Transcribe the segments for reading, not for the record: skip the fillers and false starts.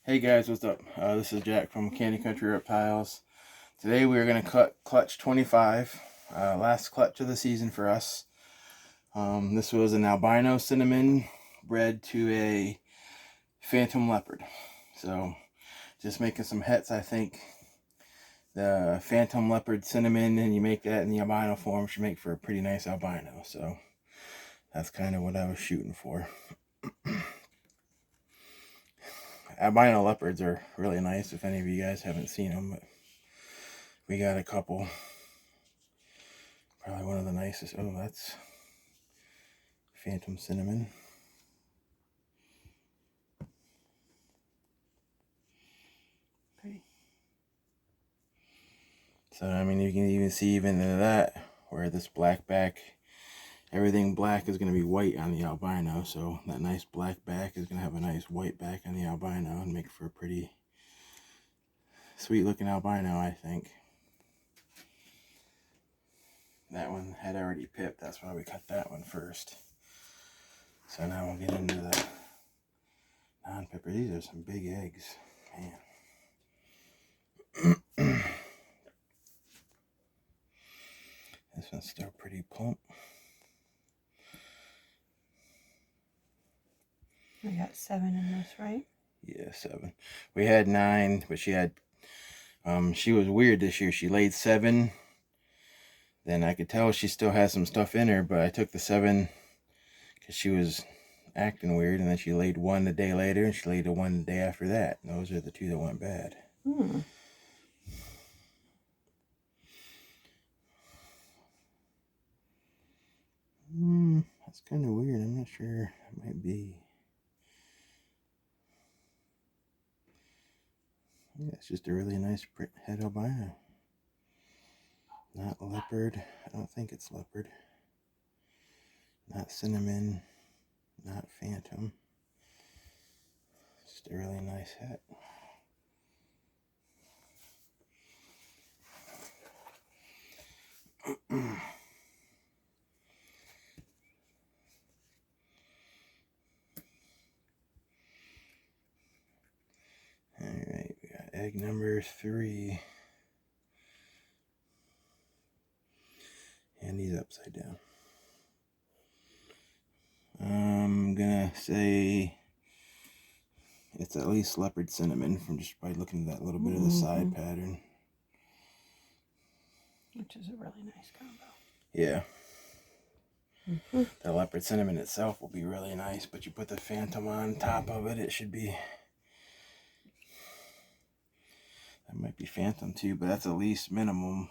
Hey guys, what's up? This is Jack from Candy Country Reptiles. Today we're going to cut clutch 25, last clutch of the season for us. This was an albino cinnamon bred to a Phantom Leopard. So just making some hets. I think the Phantom Leopard cinnamon, and you make that in the albino form, should make for a pretty nice albino. So that's kind of what I was shooting for. Albino leopards are really nice if any of you guys haven't seen them, but we got a couple. Probably one of the nicest. Oh, that's Phantom Cinnamon. Pretty. So, I mean, you can even see even in that, where this black back, everything black is going to be white on the albino. So that nice black back is going to have a nice white back on the albino and make for a pretty sweet looking albino, I think. That one had already pipped, that's why we cut that one first. So now we'll get into the non-pipper. These are some big eggs, man. This one's still pretty plump. We got 7 in this, right? Yeah, 7. We had 9, but she had, she was weird this year. She laid 7. Then I could tell she still had some stuff in her, but I took the 7 because she was acting weird, and then she laid 1 the day later, and she laid 1 the day after that. And those are the 2 that went bad. That's kind of weird. I'm not sure. It might be. Yeah, it's just a really nice head albino. Not leopard. I don't think it's leopard. Not cinnamon. Not phantom. Just a really nice head. Alright, we got egg number 3. And he's upside down. I'm gonna say it's at least leopard cinnamon from just by looking at that little bit of the side pattern. Which is a really nice combo. Yeah. The leopard cinnamon itself will be really nice, but you put the phantom on top of it, it should be. That might be phantom too, but that's at least minimum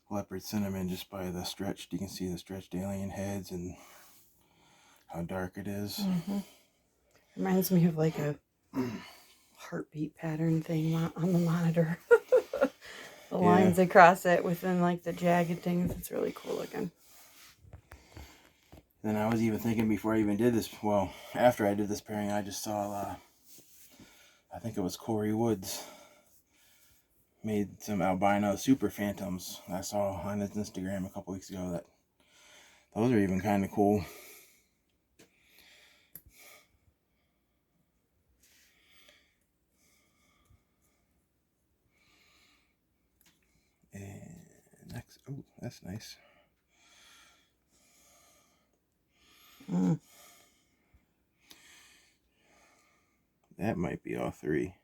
leopard cinnamon just by the stretched. You can see the stretched alien heads and how dark it is. Reminds me of like a heartbeat pattern thing on the monitor. The lines across it within like the jagged things. It's really cool looking. Then I was even thinking before I even did this, well, after I did this pairing, I just saw, I think it was Corey Woods made some albino super phantoms. I saw on his Instagram a couple weeks ago that those are even kind of cool. And next, oh, that's nice. That might be all 3.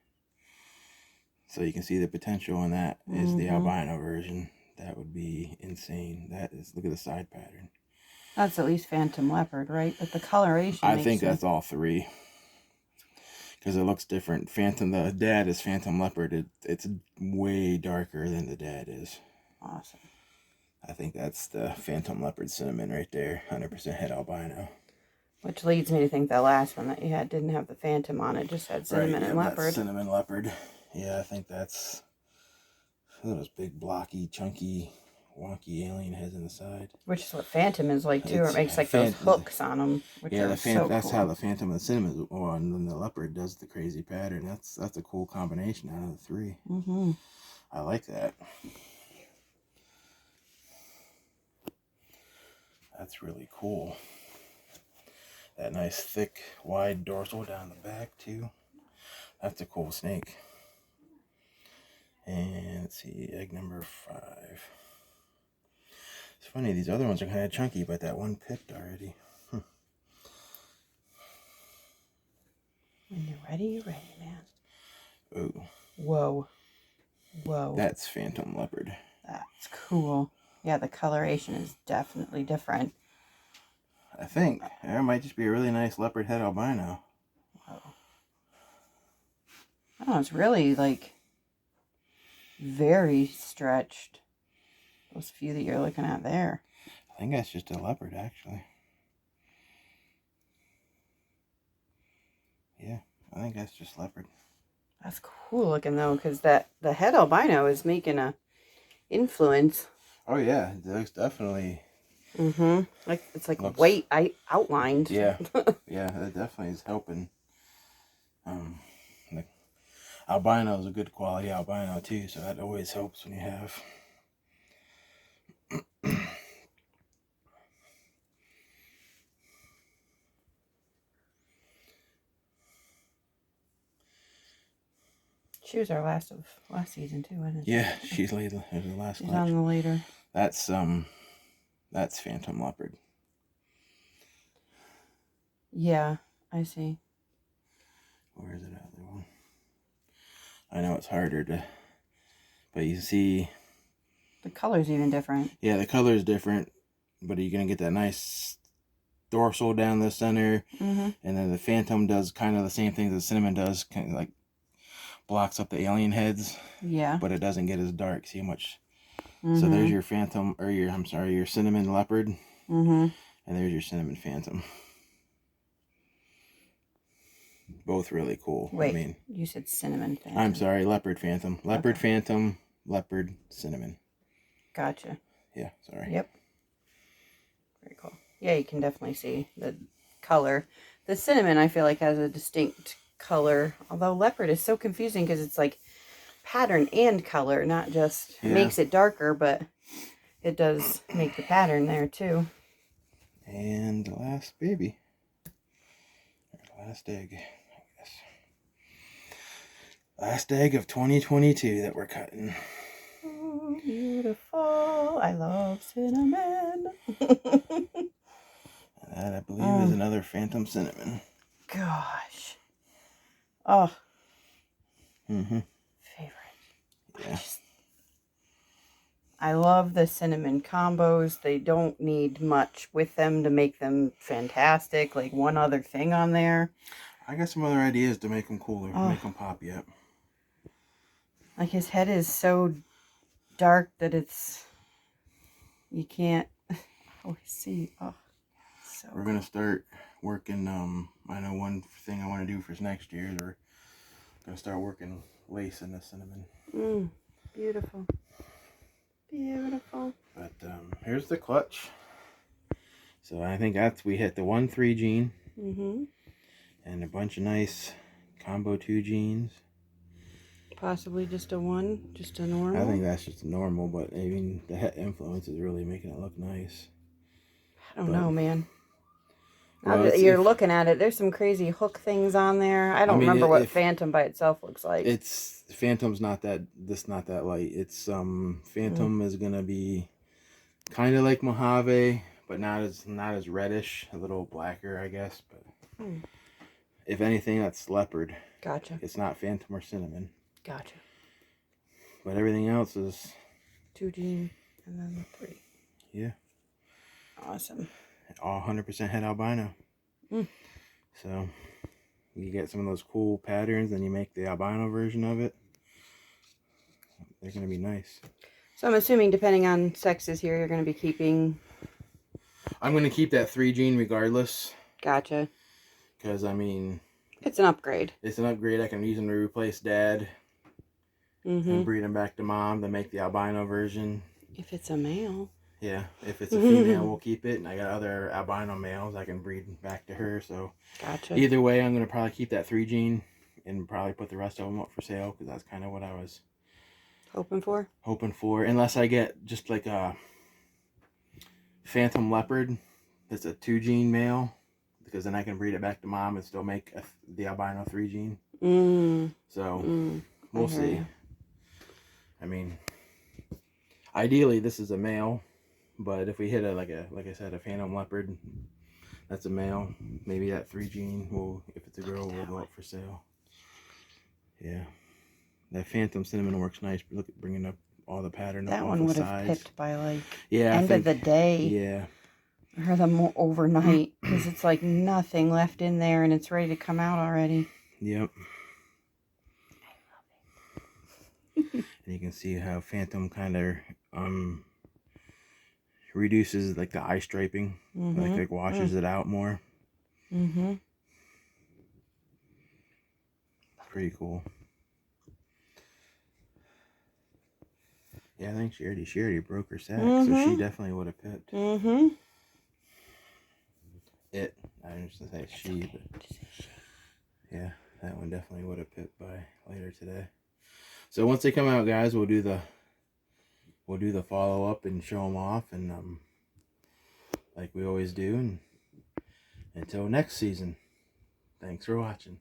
So you can see the potential in that is the albino version. That would be insane. That is, look at the side pattern. That's at least Phantom Leopard, right? But the coloration I think that's all 3. Because it looks different. Phantom, the dad is Phantom Leopard. It's way darker than the dad is. Awesome. I think that's the Phantom Leopard cinnamon right there. 100% head albino. Which leads me to think that last one that you had didn't have the phantom on it, just had cinnamon and leopard. That's cinnamon leopard. Yeah, I think that's those big, blocky, chunky, wonky alien heads in the side. Which is what phantom is like too. It makes like those hooks on them. Which yeah, are so that's cool. how the phantom and cinnamon. Oh, and then the leopard does the crazy pattern. That's a cool combination out of the 3. I like that. That's really cool. That nice thick wide dorsal down the back too. That's a cool snake. And let's see, egg number 5. It's funny, these other ones are kind of chunky, but that one picked already. When you're ready, man. Ooh. Whoa. Whoa. That's Phantom Leopard. That's cool. Yeah, the coloration is definitely different. I think there might just be a really nice leopard head albino. Whoa. Oh, it's really like very stretched. Those few that you're looking at there. I think that's just a leopard, actually. Yeah, I think that's just leopard. That's cool looking though, because the head albino is making a influence. Oh yeah, it looks definitely. Like it's like white outlined. Yeah, yeah, it definitely is helping. The albino is a good quality albino too, so that always helps when you have. She was our last season too, wasn't she? Yeah, she's later. The last. She's on the later. That's Phantom Leopard. Yeah, I see. Where is it at? The one. I know it's harder to, but you see. The color's even different. Yeah, the color is different, but you're gonna get that nice dorsal down the center, and then the Phantom does kind of the same thing that the Cinnamon does, kind of like blocks up the alien heads. Yeah. But it doesn't get as dark. See how much. So there's your Phantom, or your Cinnamon Leopard, and there's your Cinnamon Phantom. Both really cool. Wait, I mean, you said Cinnamon Phantom. I'm sorry, Leopard Phantom. Leopard Phantom, Leopard Cinnamon. Gotcha. Yeah, sorry. Yep. Very cool. Yeah, you can definitely see the color. The Cinnamon, I feel like, has a distinct color. Although Leopard is so confusing because it's like pattern and color, not just makes it darker, but it does make the pattern there too. And the last baby. Or the last egg, I guess. Last egg of 2022 that we're cutting. Oh, beautiful. I love cinnamon. That, I believe, is another Phantom Cinnamon. Gosh. Oh. Favorite. Yeah. I love the cinnamon combos. They don't need much with them to make them fantastic. Like one other thing on there. I got some other ideas to make them cooler, make them pop yet. Like his head is so dark that you can't always see. Oh, so we're gonna start working. I know one thing I want to do for next year is we're gonna start working lace in the cinnamon. Beautiful, beautiful. But here's the clutch. So I think we hit the 1-3 gene, and a bunch of nice combo 2 genes. Possibly just a normal. I think that's just a normal, but I mean the head influence is really making it look nice. I don't know, man. Now that you're looking at it, there's some crazy hook things on there. I don't remember what Phantom by itself looks like. It's Phantom's not that light. It's Phantom is gonna be kind of like Mojave, but not as reddish, a little blacker, I guess. But if anything, that's leopard. Gotcha. It's not Phantom or cinnamon. Gotcha. But everything else is 2 gene and then 3. Yeah. Awesome. All 100% head albino. So you get some of those cool patterns and you make the albino version of it. They're going to be nice. So I'm assuming depending on sexes here, you're going to be keeping... I'm going to keep that 3 gene regardless. Gotcha. Because, I mean... It's an upgrade. It's an upgrade. I can use them to replace dad. And breed them back to mom to make the albino version. If it's a male. Yeah, if it's a female, we'll keep it. And I got other albino males I can breed back to her. So gotcha. Either way, I'm going to probably keep that 3 gene and probably put the rest of them up for sale because that's kind of what I was hoping for. Unless I get just like a Phantom Leopard that's a 2 gene male, because then I can breed it back to mom and still make the albino 3 gene. So we'll I hear see. you. I mean, ideally this is a male, but if we hit like I said, a Phantom Leopard, that's a male. Maybe that 3 gene will, if it's a girl, will go up for sale. Yeah, that Phantom Cinnamon works nice. Look at bringing up all the pattern up That off one the would have sides. pipped by like Yeah, end of the day. Yeah. Or the overnight, because it's like nothing left in there and it's ready to come out already. Yep. And you can see how Phantom kind of reduces like the eye striping, like washes it out more. Pretty cool. Yeah, I think she already broke her sack, so she definitely would have pipped. I used to say she, but yeah, that one definitely would have pipped by later today. So once they come out, guys, we'll do the follow up and show them off, and like we always do. And until next season, thanks for watching.